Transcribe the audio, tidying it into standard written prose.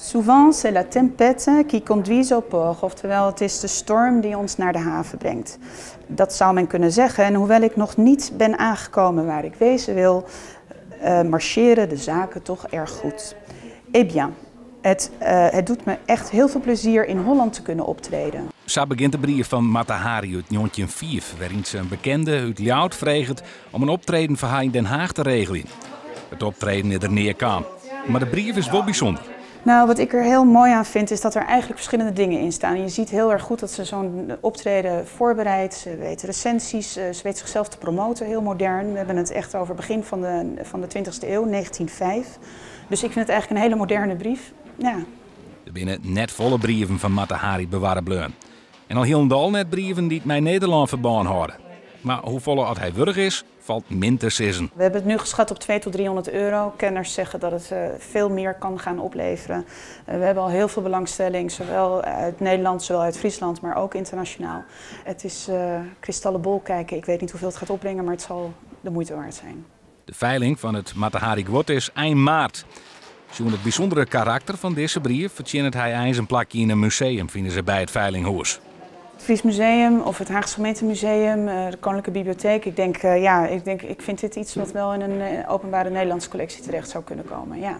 Souvent c'est la tempête qui conduit au port, oftewel het is de storm die ons naar de haven brengt. Dat zou men kunnen zeggen en hoewel ik nog niet ben aangekomen waar ik wezen wil, marcheren de zaken toch erg goed. Eh bien, het doet me echt heel veel plezier in Holland te kunnen optreden. Zo begint de brief van Mata Hari uit 1904, waarin ze een bekende uit Ljouwert vreegt om een optreden voor haar in Den Haag te regelen. Het optreden is er neer kan, maar de brief is wel bijzonder. Nou, wat ik er heel mooi aan vind is dat er eigenlijk verschillende dingen in staan. Je ziet heel erg goed dat ze zo'n optreden voorbereidt. Ze weet recensies, ze weet zichzelf te promoten, heel modern. We hebben het echt over begin van de 20e eeuw, 1905. Dus ik vind het eigenlijk een hele moderne brief. Ja. Er binnen net volle brieven van Mata Hari bewaren bleun. En al heel dal net brieven die het met Nederland verbonden houden. Maar hoe volle als hij wurg is, valt min te sissen. We hebben het nu geschat op 200 tot 300 euro. Kenners zeggen dat het veel meer kan gaan opleveren. We hebben al heel veel belangstelling, zowel uit Nederland, zowel uit Friesland, maar ook internationaal. Het is kristallenbol kijken. Ik weet niet hoeveel het gaat opbrengen, maar het zal de moeite waard zijn. De veiling van het Mata Hari geword is eind maart. Zo'n het bijzondere karakter van deze brief verdient hij eens een plakje in een museum, vinden ze bij het veilinghuis. Het Fries Museum of het Haagse Gemeentemuseum, de Koninklijke Bibliotheek. Ik vind dit iets wat wel in een openbare Nederlandse collectie terecht zou kunnen komen. Ja.